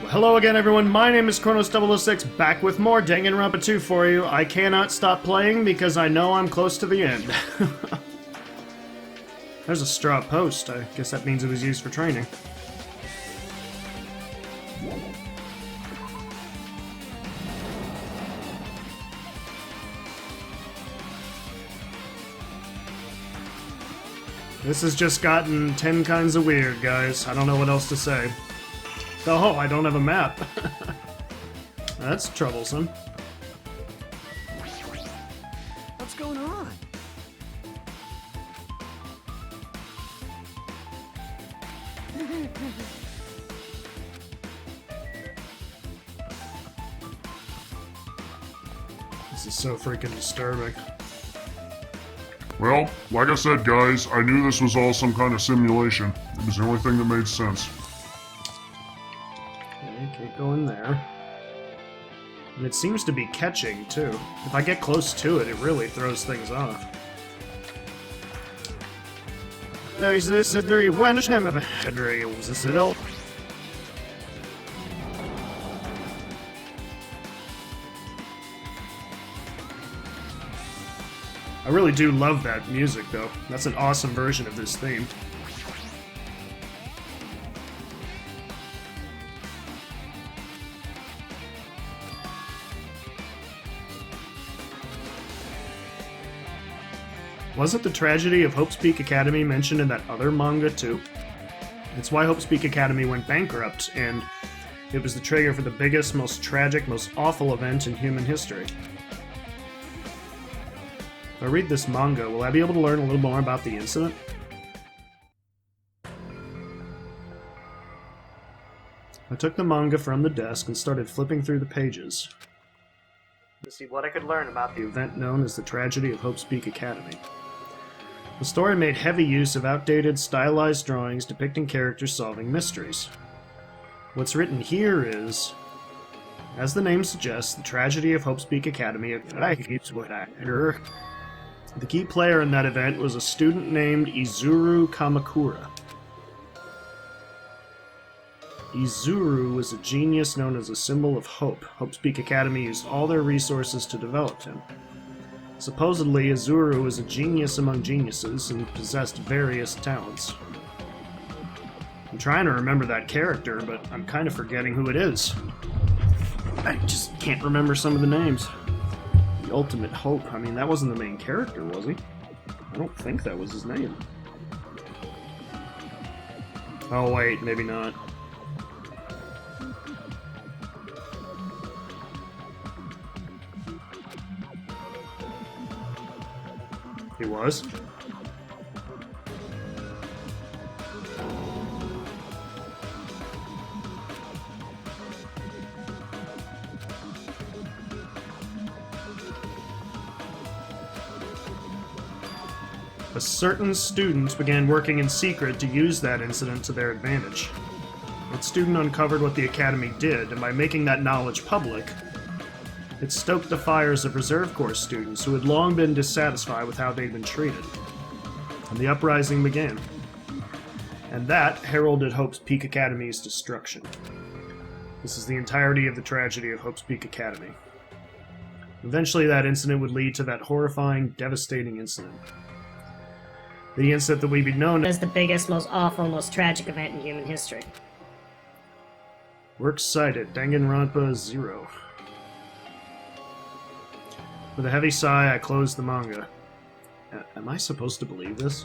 Hello again, everyone. My name is Chronos006, back with more Danganronpa 2 for you. I cannot stop playing because I know I'm close to the end. There's a straw post. I guess that means it was used for training. This has just gotten 10 kinds of weird, guys. I don't know what else to say. Oh, I don't have a map. That's troublesome. What's going on? This is so freaking disturbing. Well, like I said, guys, I knew this was all some kind of simulation. It was the only thing that made sense. Okay, can't go in there. And it seems to be catching, too. If I get close to it, it really throws things off. There's this very one was this at all? I really do love that music, though. That's an awesome version of this theme. Wasn't the tragedy of Hope's Peak Academy mentioned in that other manga, too? It's why Hope's Peak Academy went bankrupt, and it was the trigger for the biggest, most tragic, most awful event in human history. If I read this manga, will I be able to learn a little more about the incident? I took the manga from the desk and started flipping through the pages to see what I could learn about the event known as the tragedy of Hope's Peak Academy. The story made heavy use of outdated, stylized drawings depicting characters solving mysteries. What's written here is, as the name suggests, the tragedy of Hope's Peak Academy. The key player in that event was a student named Izuru Kamakura. Izuru was a genius known as a symbol of hope. Hope's Peak Academy used all their resources to develop him. Supposedly, Izuru was a genius among geniuses and possessed various talents. I'm trying to remember that character, but I'm kind of forgetting who it is. I just can't remember some of the names. The Ultimate Hope. I mean, that wasn't the main character, was he? I don't think that was his name. Oh wait, maybe not. He was? A certain student began working in secret to use that incident to their advantage. That student uncovered what the Academy did, and by making that knowledge public, it stoked the fires of Reserve Corps students who had long been dissatisfied with how they'd been treated. And the uprising began. And that heralded Hope's Peak Academy's destruction. This is the entirety of the tragedy of Hope's Peak Academy. Eventually that incident would lead to that horrifying, devastating incident. The incident that would be known as the biggest, most awful, most tragic event in human history. Works cited, Danganronpa 0. With a heavy sigh, I closed the manga. Am I supposed to believe this?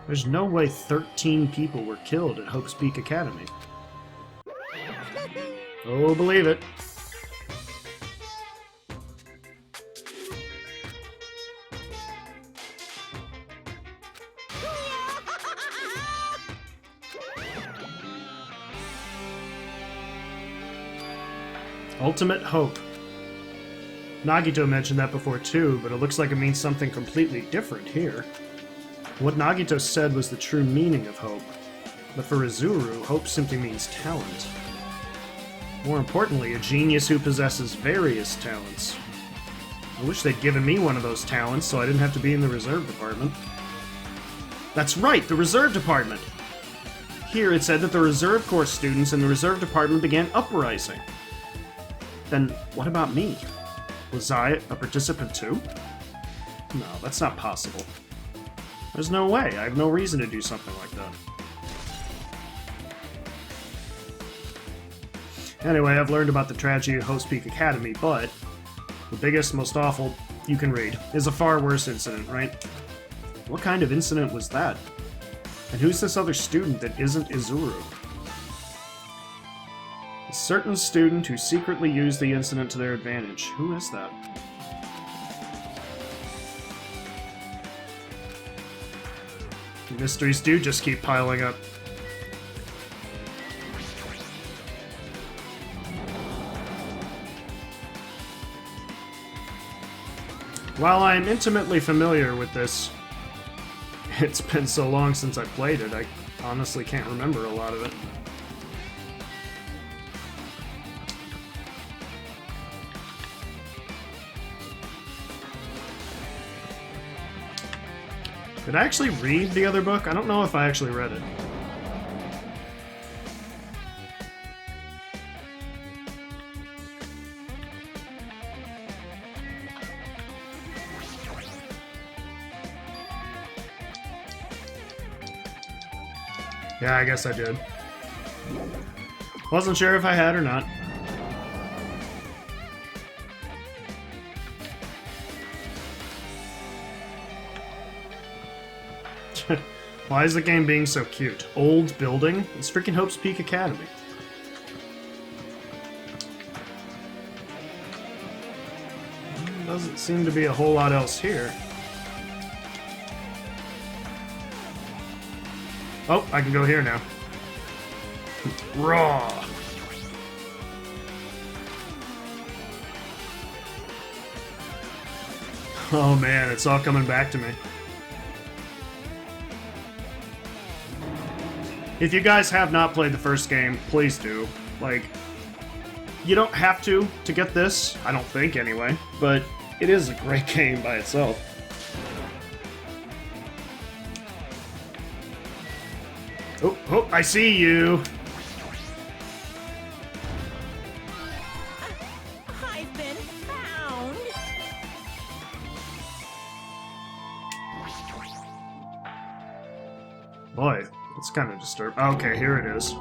There's no way 13 people were killed at Hope's Peak Academy. Oh, believe it. Ultimate Hope. Nagito mentioned that before too, but it looks like it means something completely different here. What Nagito said was the true meaning of hope, but for Izuru, hope simply means talent. More importantly, a genius who possesses various talents. I wish they'd given me one of those talents so I didn't have to be in the reserve department. That's right, the reserve department! Here it said that the Reserve Corps students in the Reserve Department began uprising. Then what about me? Was I a participant too? No, that's not possible. There's no way. I have no reason to do something like that. Anyway, I've learned about the tragedy of Hope's Peak Academy, but the biggest, most awful you can read is a far worse incident, right? What kind of incident was that? And who's this other student that isn't Izuru? A certain student who secretly used the incident to their advantage. Who is that? The mysteries do just keep piling up. While I am intimately familiar with this, it's been so long since I played it, I honestly can't remember a lot of it. Did I actually read the other book? I don't know if I actually read it. Yeah, I guess I did. Wasn't sure if I had or not. Why is the game being so cute? Old building? It's freaking Hope's Peak Academy. Doesn't seem to be a whole lot else here. Oh, I can go here now. Raw! Oh man, it's all coming back to me. If you guys have not played the first game, please do. Like, you don't have to get this, I don't think anyway, but it is a great game by itself. Oh, oh, I see you! I've been found! Boy, it's kind of disturbing. Okay, here it is.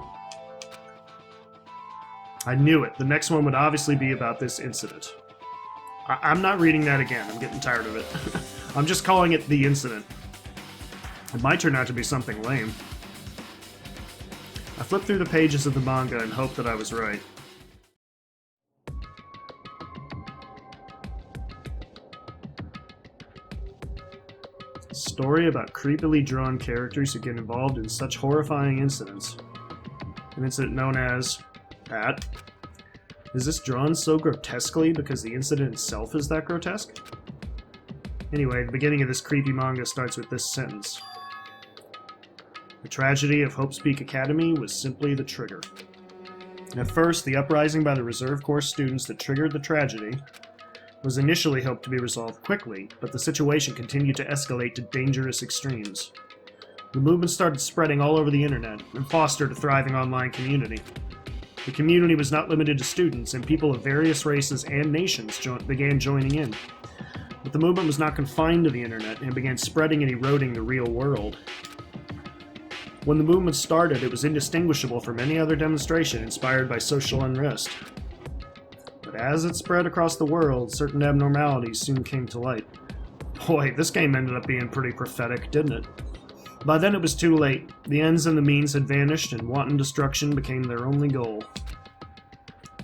I knew it. The next one would obviously be about this incident. I'm not reading that again. I'm getting tired of it. I'm just calling it the incident. It might turn out to be something lame. I flipped through the pages of the manga and hoped that I was right. A story about creepily drawn characters who get involved in such horrifying incidents. An incident known as... Pat? Is this drawn so grotesquely because the incident itself is that grotesque? Anyway, the beginning of this creepy manga starts with this sentence. The tragedy of Hope's Peak Academy was simply the trigger. At first, the uprising by the Reserve Corps students that triggered the tragedy was initially hoped to be resolved quickly, but the situation continued to escalate to dangerous extremes. The movement started spreading all over the internet and fostered a thriving online community. The community was not limited to students, and people of various races and nations began joining in. But the movement was not confined to the internet and began spreading and eroding the real world. When the movement started, it was indistinguishable from any other demonstration inspired by social unrest. But as it spread across the world, certain abnormalities soon came to light. Boy, this game ended up being pretty prophetic, didn't it? By then it was too late. The ends and the means had vanished, and wanton destruction became their only goal.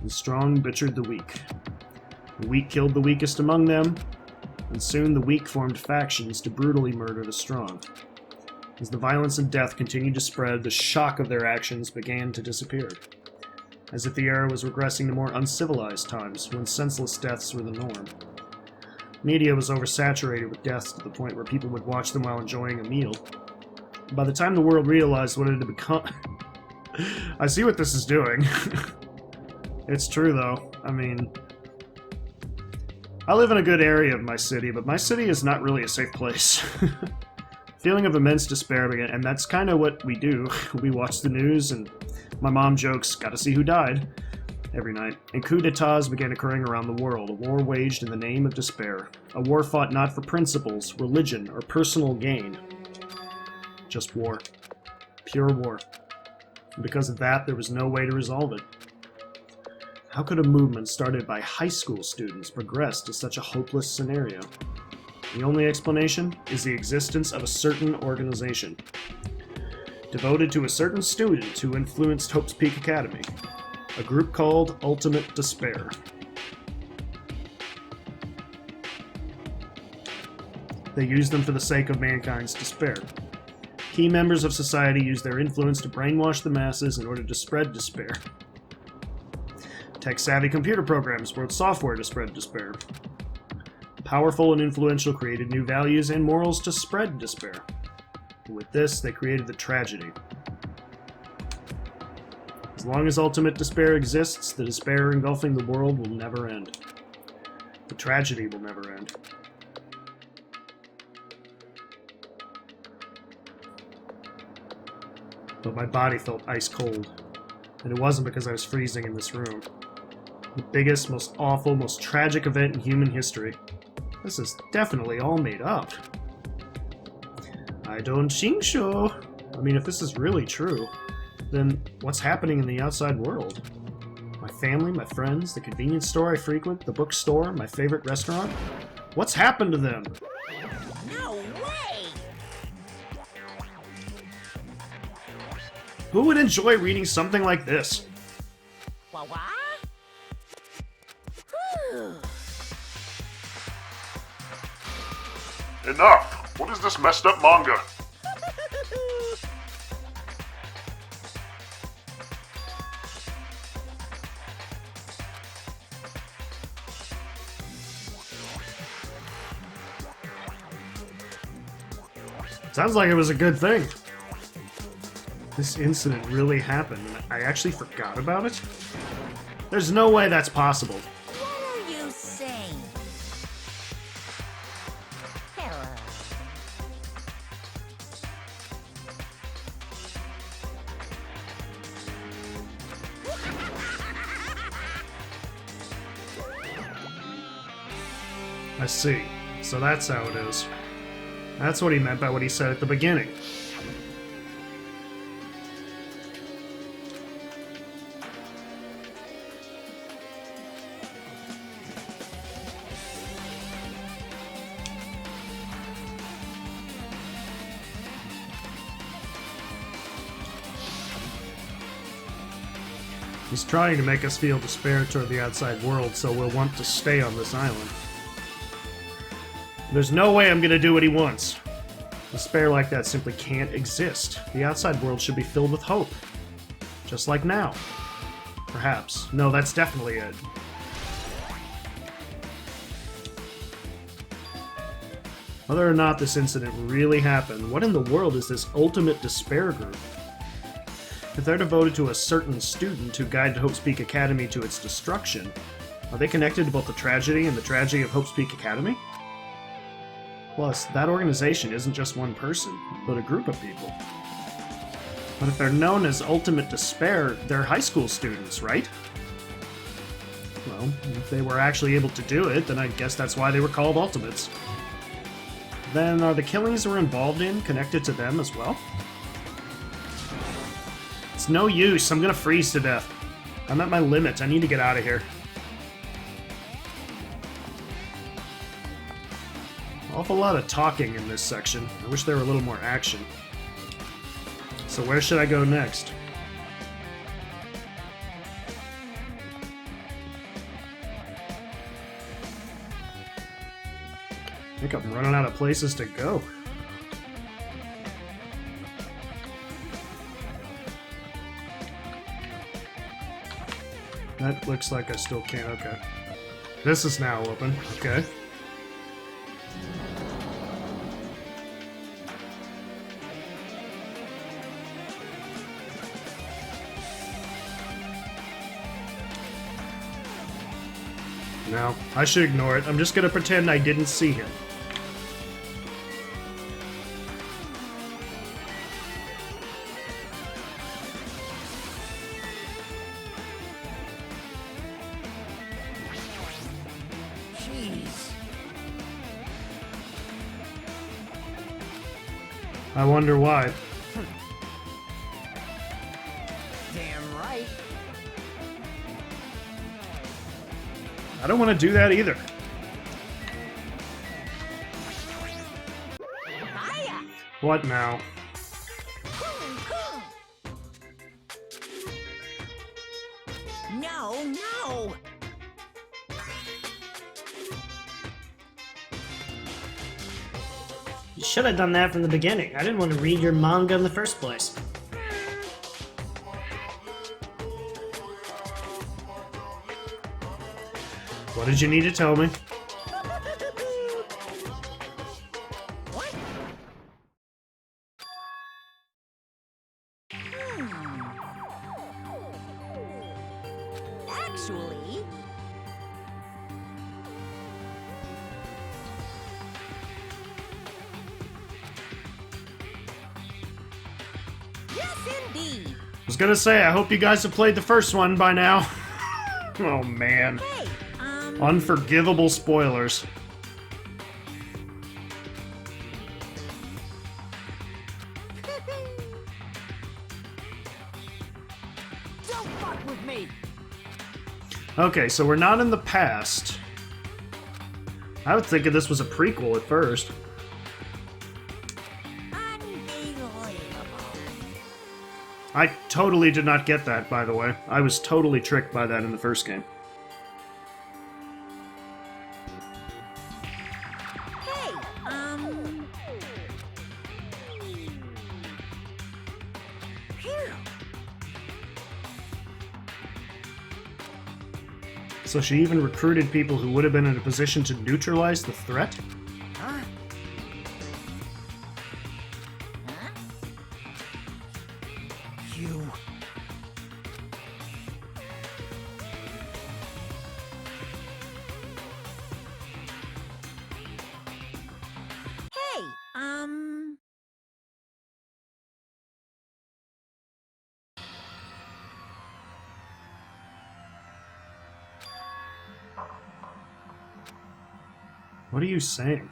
The strong butchered the weak. The weak killed the weakest among them, and soon the weak formed factions to brutally murder the strong. As the violence and death continued to spread, the shock of their actions began to disappear. As if the era was regressing to more uncivilized times, when senseless deaths were the norm. Media was oversaturated with deaths to the point where people would watch them while enjoying a meal. By the time the world realized what it had become... I see what this is doing. It's true, though. I mean... I live in a good area of my city, but my city is not really a safe place. Feeling of immense despair began, and that's kind of what we do. We watch the news, and my mom jokes, "Gotta see who died," every night. And coups d'etats began occurring around the world, a war waged in the name of despair. A war fought not for principles, religion, or personal gain. Just war. Pure war. And because of that, there was no way to resolve it. How could a movement started by high school students progress to such a hopeless scenario? The only explanation is the existence of a certain organization, devoted to a certain student who influenced Hope's Peak Academy, a group called Ultimate Despair. They used them for the sake of mankind's despair. Key members of society used their influence to brainwash the masses in order to spread despair. Tech-savvy computer programs wrote software to spread despair. Powerful and influential created new values and morals to spread despair. And with this, they created the tragedy. As long as ultimate despair exists, the despair engulfing the world will never end. The tragedy will never end. But my body felt ice cold, and it wasn't because I was freezing in this room. The biggest, most awful, most tragic event in human history. This is definitely all made up. I don't think so. I mean, if this is really true, then what's happening in the outside world? My family, my friends, the convenience store I frequent, the bookstore, my favorite restaurant? What's happened to them? No way! Who would enjoy reading something like this? What? Whew. Enough! What is this messed up manga? Sounds like it was a good thing. This incident really happened, and I actually forgot about it? There's no way that's possible. What are you saying? Hello. I see. So that's how it is. That's what he meant by what he said at the beginning. He's trying to make us feel despair toward the outside world, so we'll want to stay on this island. There's no way I'm gonna do what he wants. Despair like that simply can't exist. The outside world should be filled with hope. Just like now. Perhaps. No, that's definitely it. Whether or not this incident really happened, what in the world is this Ultimate Despair group? If they're devoted to a certain student who guided Hope's Peak Academy to its destruction, are they connected to both the tragedy and the tragedy of Hope's Peak Academy? Plus, that organization isn't just one person, but a group of people. But if they're known as Ultimate Despair, they're high school students, right? Well, if they were actually able to do it, then I guess that's why they were called Ultimates. Then are the killings we're involved in connected to them as well? It's no use, I'm gonna freeze to death. I'm at my limit, I need to get out of here. Awful lot of talking in this section. I wish there were a little more action. So where should I go next? I think I'm running out of places to go. That looks like I still can't. Okay. This is now open. Okay. No, I should ignore it. I'm just gonna pretend I didn't see him. I wonder why. Damn right. I don't want to do that either. Hiya! What now? No, no! You should have done that from the beginning. I didn't want to read your manga in the first place. What did you need to tell me? What? Actually... Yes, indeed! I was gonna say, I hope you guys have played the first one by now. Oh man. Hey, Unforgivable spoilers. Don't fuck with me. Okay, so we're not in the past. I was thinking this was a prequel at first. unbelievable. I totally did not get that, by the way. I was totally tricked by that in the first game. Hey, Phew. So she even recruited people who would have been in a position to neutralize the threat? Huh? Huh? You. Hey, What are you saying?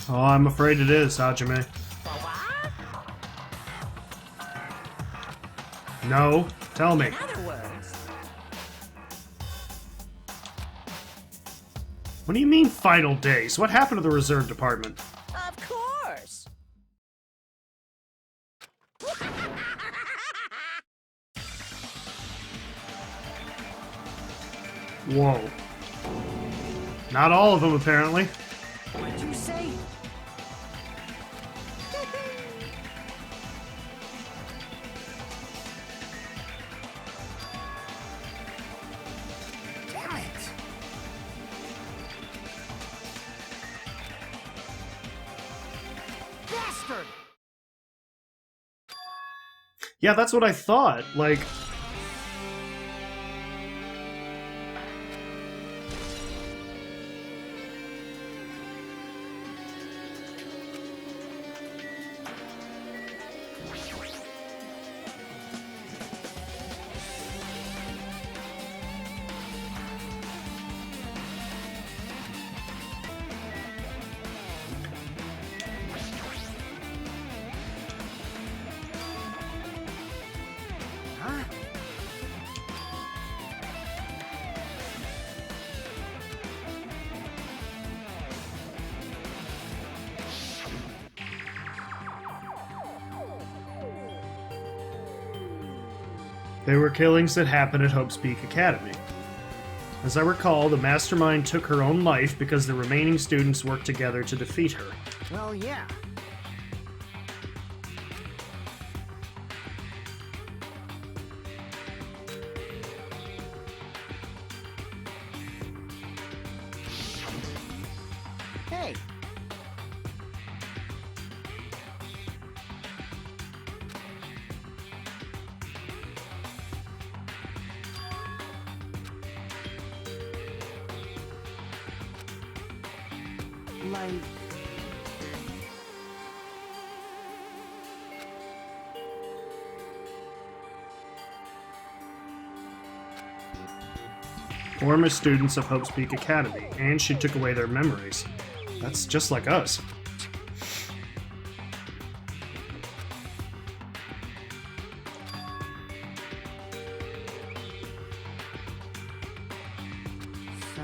Oh, I'm afraid it is, Hajime. No, tell me. In other words, What do you mean, final days? What happened to the reserve department? of course. Whoa. Not all of them, apparently. What'd you say? Damn it. Bastard! Yeah, that's what I thought. Like... Huh? There were killings that happened at Hope's Peak Academy. As I recall, the mastermind took her own life because the remaining students worked together to defeat her. Well, yeah. Hey. Like... Former students of Hope's Peak Academy, and she took away their memories. That's just like us. So...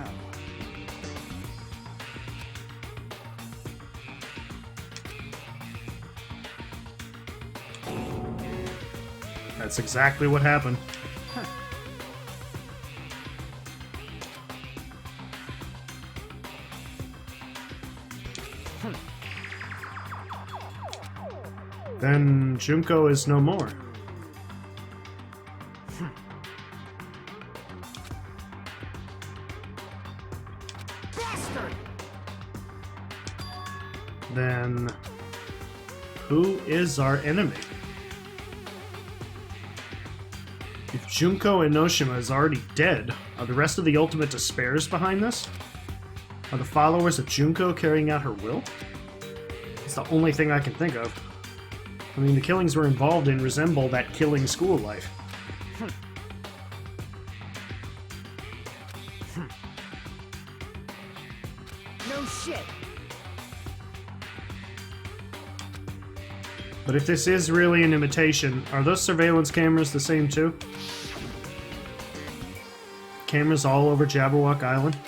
That's exactly what happened. Then Junko is no more. Bastard! Then who is our enemy? If Junko Enoshima is already dead, are the rest of the Ultimate Despairs behind this? Are the followers of Junko carrying out her will? It's the only thing I can think of. I mean, the killings we're involved in resemble that killing school life. No shit! But if this is really an imitation, are those surveillance cameras the same too? Cameras all over Jabberwock Island?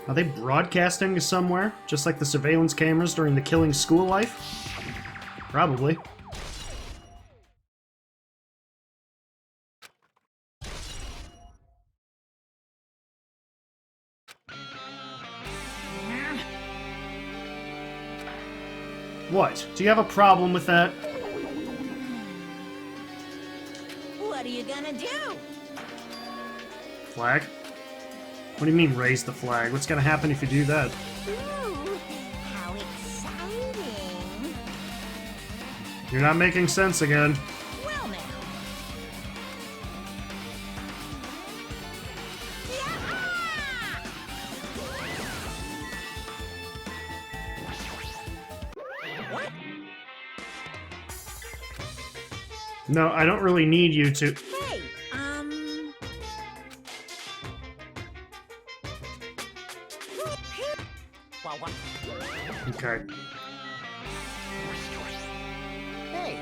Are they broadcasting to somewhere, just like the surveillance cameras during the killing school life? Probably. What? Do you have a problem with that? What are you gonna do? Flag? What do you mean, raise the flag? What's gonna happen if you do that? Ooh, how exciting. You're not making sense again. Well now. What? No, I don't really need you to... Hey, Well, what? Okay. Hey!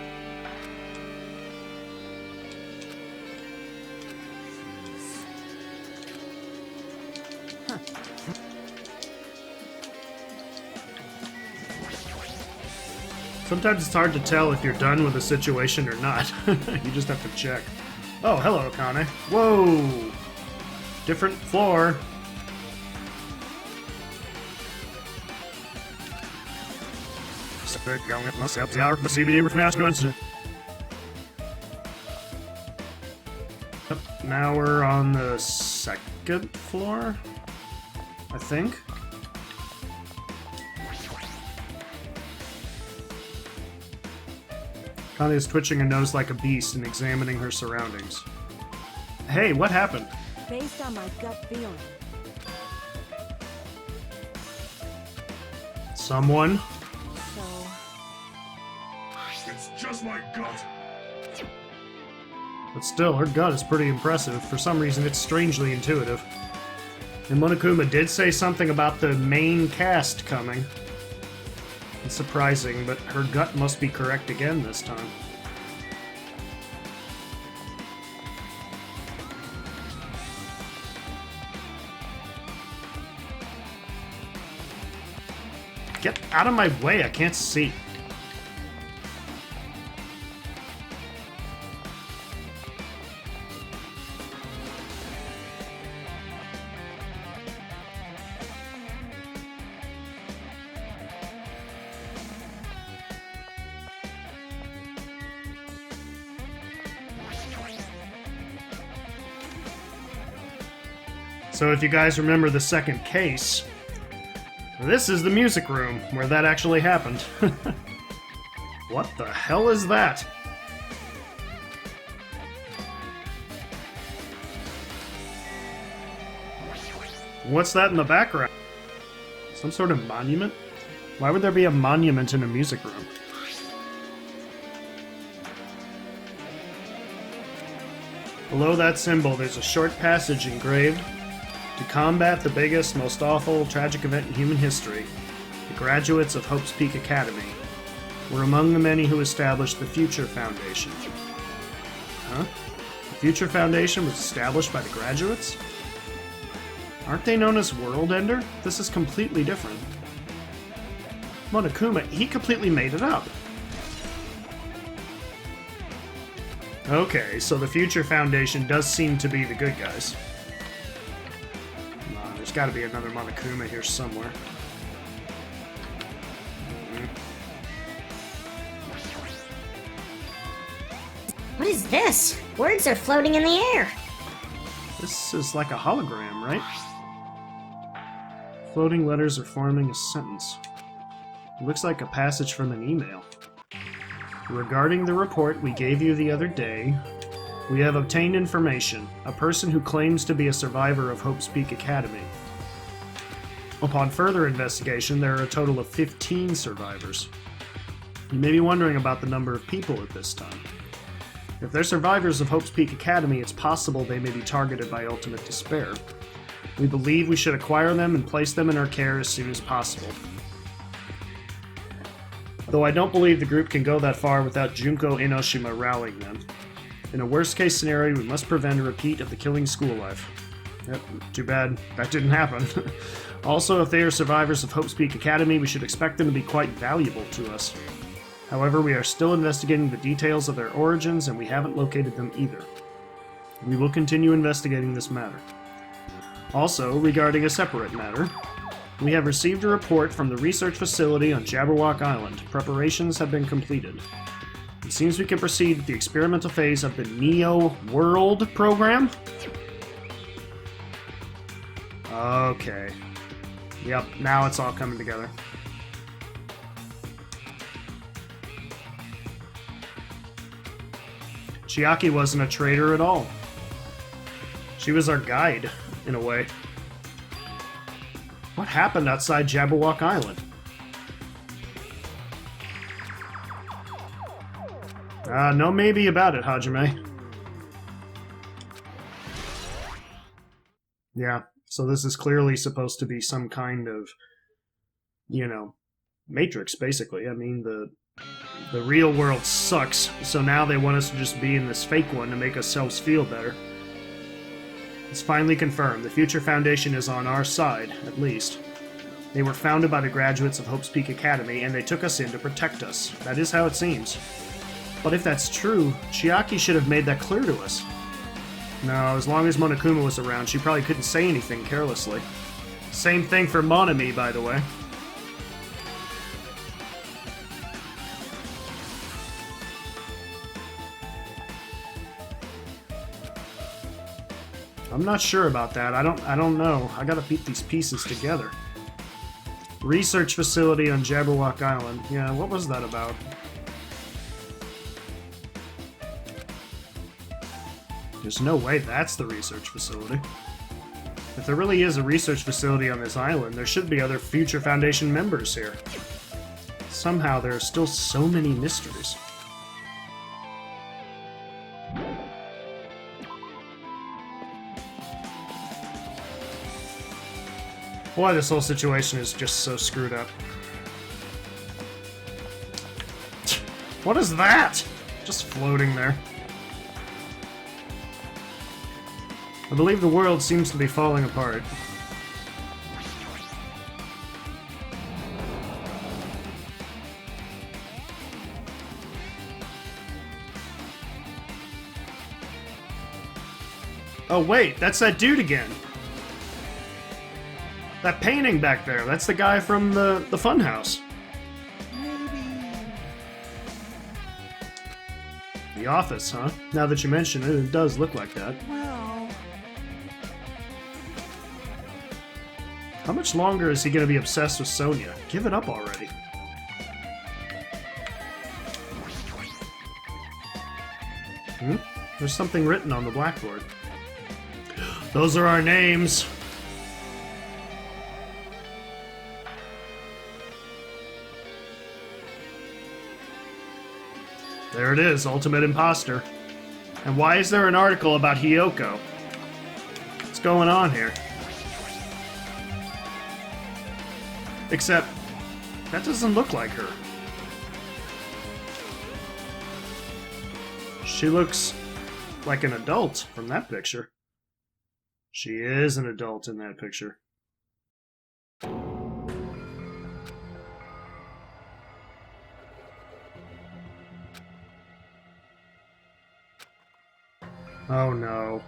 Sometimes it's hard to tell if you're done with a situation or not. You just have to check. Oh, hello, Akane. Whoa! Different floor. Now we're on the second floor, I think. Akane is twitching her nose like a beast and examining her surroundings. Hey, what happened? Based on my gut feeling, Someone? so It's just my gut. But still, her gut is pretty impressive. For some reason, it's strangely intuitive. And Monokuma did say something about the main cast coming. It's surprising, but her gut must be correct again this time. Get out of my way, I can't see. So if you guys remember the second case, this is the music room where that actually happened. What the hell is that? What's that in the background? Some sort of monument? Why would there be a monument in a music room? Below that symbol, there's a short passage engraved: "To combat the biggest, most awful, tragic event in human history, the graduates of Hope's Peak Academy were among the many who established the Future Foundation." Huh? The Future Foundation was established by the graduates? Aren't they known as World Ender? This is completely different. Monokuma, he completely made it up. Okay, so the Future Foundation does seem to be the good guys. Come on, there's gotta be another Monokuma here somewhere. What is this? Words are floating in the air. This is like a hologram, right? Floating letters are forming a sentence. It looks like a passage from an email. Regarding the report we gave you the other day, we have obtained information. A person who claims to be a survivor of Hope's Peak Academy. Upon further investigation, there are a total of 15 survivors. You may be wondering about the number of people at this time. If they're survivors of Hope's Peak Academy, it's possible they may be targeted by ultimate despair. We believe we should acquire them and place them in our care as soon as possible. Though I don't believe the group can go that far without Junko Enoshima rallying them. In a worst-case scenario, we must prevent a repeat of the killing school life. Yep, too bad that didn't happen. Also, if they are survivors of Hope's Peak Academy, we should expect them to be quite valuable to us. However, we are still investigating the details of their origins, and we haven't located them either. We will continue investigating this matter. Also, regarding a separate matter, we have received a report from the research facility on Jabberwock Island. Preparations have been completed. It seems we can proceed with the experimental phase of the Neo World program? Okay. Yep, now it's all coming together. Chiaki wasn't a traitor at all. She was our guide, in a way. What happened outside Jabberwock Island? No maybe about it, Hajime. Yeah, so this is clearly supposed to be some kind of, Matrix, basically. I mean, the real world sucks, so now they want us to just be in this fake one to make ourselves feel better. It's finally confirmed. The Future Foundation is on our side, at least. They were founded by the graduates of Hope's Peak Academy, and they took us in to protect us. That is how it seems. But if that's true, Chiaki should have made that clear to us. No, as long as Monokuma was around, she probably couldn't say anything carelessly. Same thing for Monami, by the way. I'm not sure about that. I don't know. I gotta beat these pieces together. Research facility on Jabberwock Island. Yeah, what was that about? There's no way that's the research facility. If there really is a research facility on this island, there should be other Future Foundation members here. Somehow there are still so many mysteries. Boy, this whole situation is just so screwed up. What is that? Just floating there. I believe the world seems to be falling apart. Oh wait, that's that dude again! That painting back there, that's the guy from the funhouse. The office, huh? Now that you mention it, it does look like that. Well, How much longer is he gonna be obsessed with Sonia? Give it up already. There's something written on the blackboard. Those are our names! There it is, Ultimate Imposter. And why is there an article about Hiyoko? What's going on here? Except, that doesn't look like her. She looks like an adult from that picture. She is an adult in that picture. Oh no.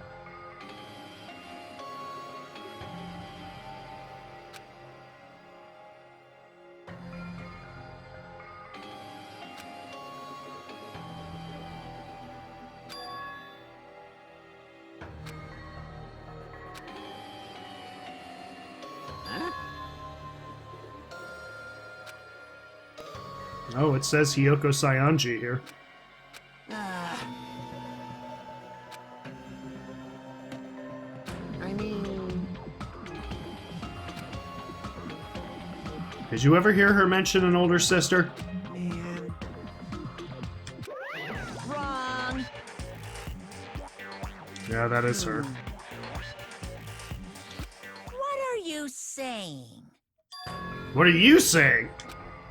Oh, it says Hiyoko Saionji here. I mean... Did you ever hear her mention an older sister? Man... Wrong. Yeah, that is her. What are you saying? What are you saying?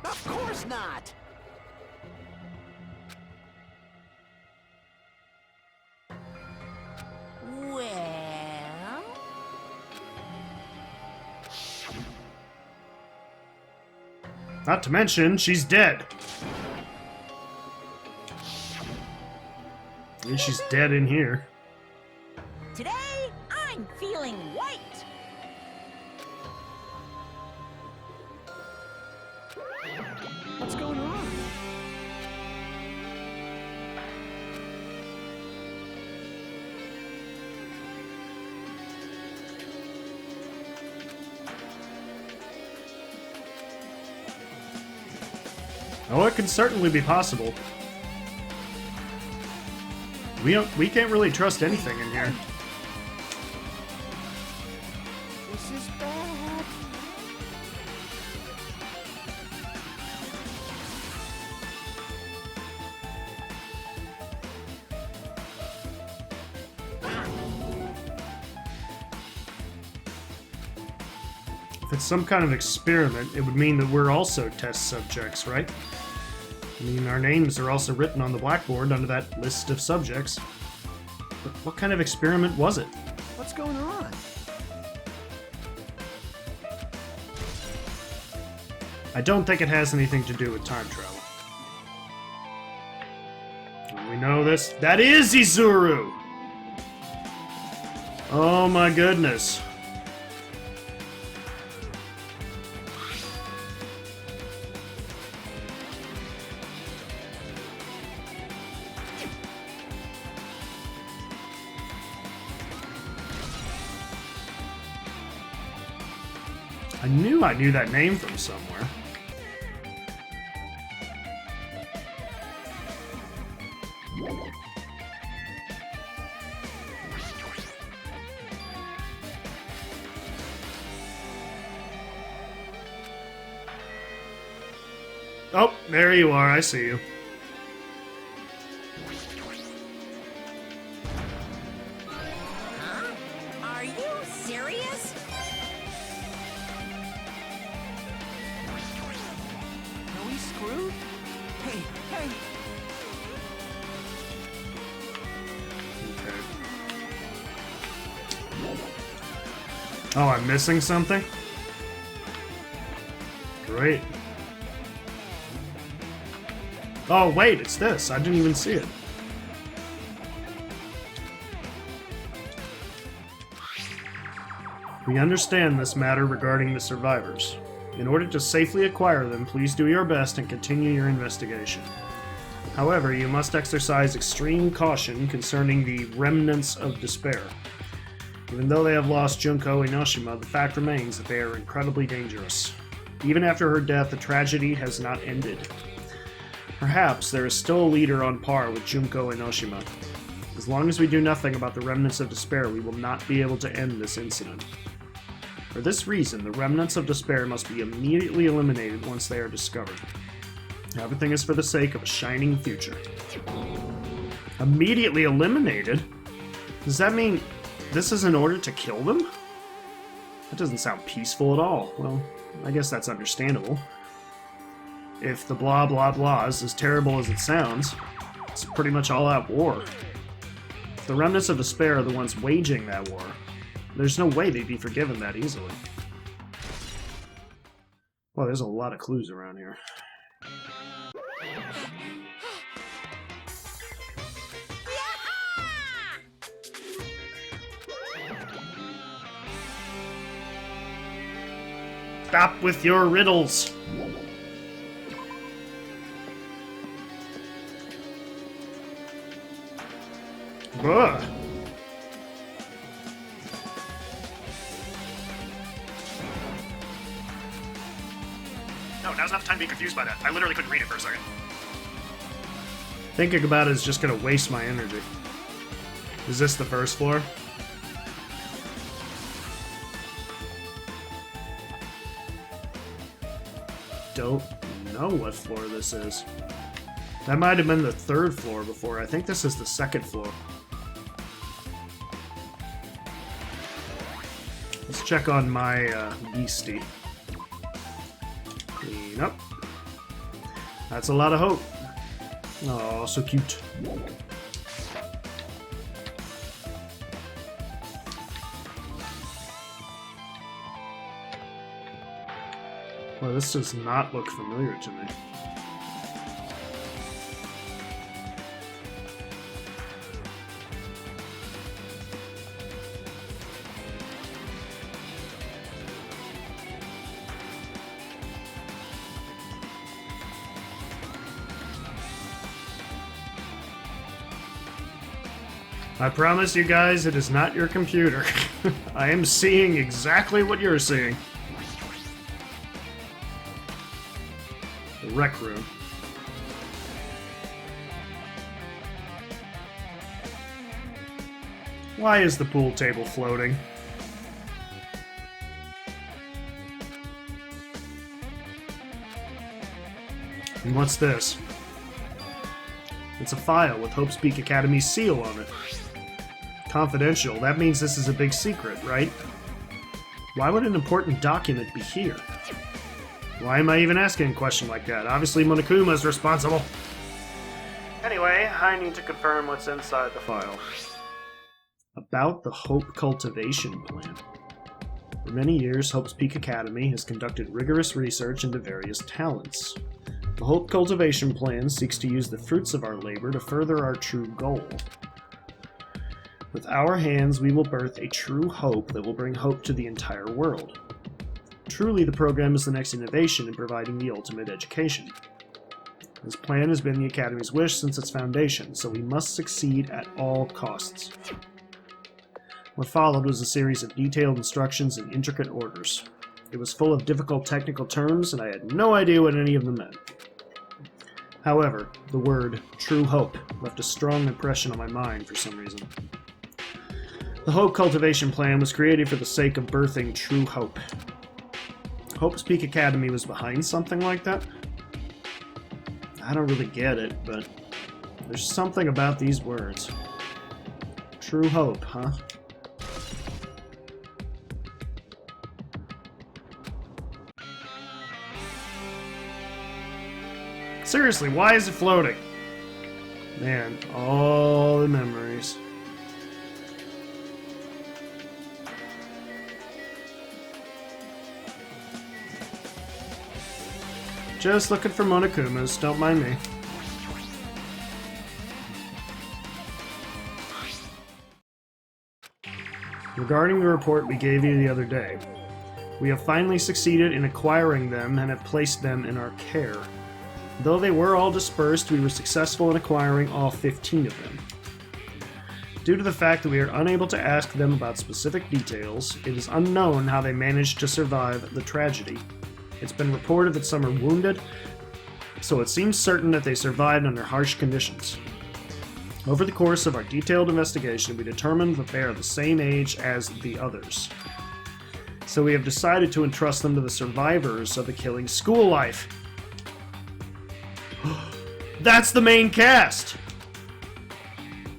Of course not! Well... Not to mention, she's dead. At least she's dead in here. Today, I'm feeling white. What's going on? Oh, it can certainly be possible. We can't really trust anything in here. This is bad. If it's some kind of experiment, it would mean that we're also test subjects, right? I mean, our names are also written on the blackboard under that list of subjects. But what kind of experiment was it? What's going on? I don't think it has anything to do with time travel. We know this. That is Izuru! Oh my goodness. I knew that name from somewhere. Oh, there you are. I see you. Huh? Are you serious? Are we screwed? Hey, hey! Okay. Oh, I'm missing something? Great. Oh, wait, it's this. I didn't even see it. We understand this matter regarding the survivors. In order to safely acquire them, please do your best and continue your investigation. However, you must exercise extreme caution concerning the remnants of despair. Even though they have lost Junko Enoshima, the fact remains that they are incredibly dangerous. Even after her death, the tragedy has not ended. Perhaps there is still a leader on par with Junko Enoshima. As long as we do nothing about the remnants of despair, we will not be able to end this incident. For this reason, the remnants of despair must be immediately eliminated once they are discovered. Everything is for the sake of a shining future. Immediately eliminated? Does that mean this is in order to kill them? That doesn't sound peaceful at all. Well, I guess that's understandable. If the blah blah blah is as terrible as it sounds, it's pretty much all-out war. If the remnants of despair are the ones waging that war, there's no way they'd be forgiven that easily. Well, there's a lot of clues around here. Stop with your riddles! Ugh. No, now's not the time to be confused by that. I literally couldn't read it for a second. Thinking about it is just gonna waste my energy. Is this the first floor? Don't know what floor this is. That might have been the third floor before. I think this is the second floor. Let's check on my beastie. Clean up. That's a lot of hope. Oh, so cute. Well, this does not look familiar to me. I promise you guys, it is not your computer. I am seeing exactly what you're seeing. The rec room. Why is the pool table floating? And what's this? It's a file with Hope's Peak Academy's seal on it. Confidential. That means this is a big secret, right? Why would an important document be here? Why am I even asking a question like that? Obviously Monokuma's responsible. Anyway, I need to confirm what's inside the file. About the Hope Cultivation Plan. For many years, Hope's Peak Academy has conducted rigorous research into various talents. The Hope Cultivation Plan seeks to use the fruits of our labor to further our true goal. With our hands, we will birth a true hope that will bring hope to the entire world. Truly, the program is the next innovation in providing the ultimate education. This plan has been the Academy's wish since its foundation, so we must succeed at all costs. What followed was a series of detailed instructions and intricate orders. It was full of difficult technical terms, and I had no idea what any of them meant. However, the word true hope left a strong impression on my mind for some reason. The Hope Cultivation Plan was created for the sake of birthing true hope. Hope's Peak Academy was behind something like that? I don't really get it, but there's something about these words. True hope, huh? Seriously, why is it floating? Man, all the memories. Just looking for Monokumas, don't mind me. Regarding the report we gave you the other day, we have finally succeeded in acquiring them and have placed them in our care. Though they were all dispersed, we were successful in acquiring all 15 of them. Due to the fact that we are unable to ask them about specific details, it is unknown how they managed to survive the tragedy. It's been reported that some are wounded, so it seems certain that they survived under harsh conditions. Over the course of our detailed investigation, we determined that they are the same age as the others. So we have decided to entrust them to the survivors of the killing school life. That's the main cast!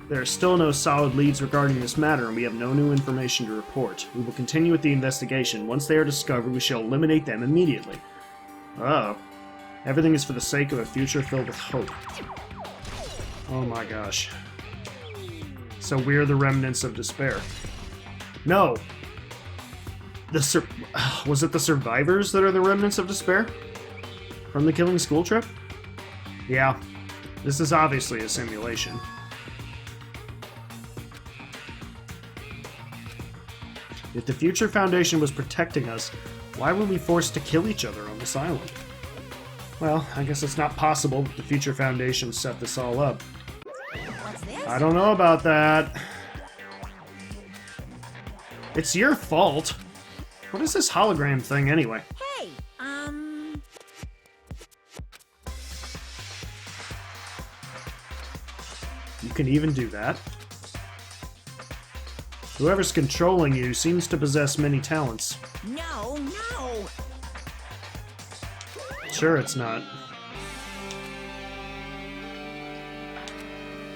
There are still no solid leads regarding this matter, and we have no new information to report. We will continue with the investigation. Once they are discovered, we shall eliminate them immediately. Oh. Everything is for the sake of a future filled with hope. Oh my gosh. So we're the remnants of despair. No! Was it the survivors that are the remnants of despair? From the killing school trip? Yeah. This is obviously a simulation. If the Future Foundation was protecting us, why were we forced to kill each other on this island? Well, I guess it's not possible that the Future Foundation set this all up. What's this? I don't know about that. It's your fault. What is this hologram thing anyway? Hey, You can even do that. Whoever's controlling you seems to possess many talents. no, no! Sure, it's not.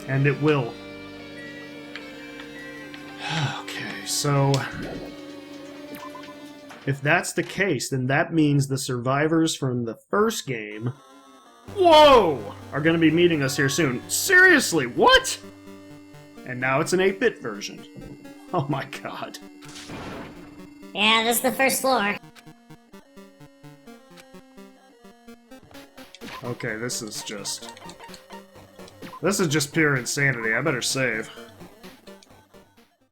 And it will. Okay, so... if that's the case, then that means the survivors from the first game... Whoa! Are gonna be meeting us here soon. Seriously, what? And now it's an 8-bit version. Oh my god. Yeah, this is the first floor. Okay, this is just pure insanity. I better save.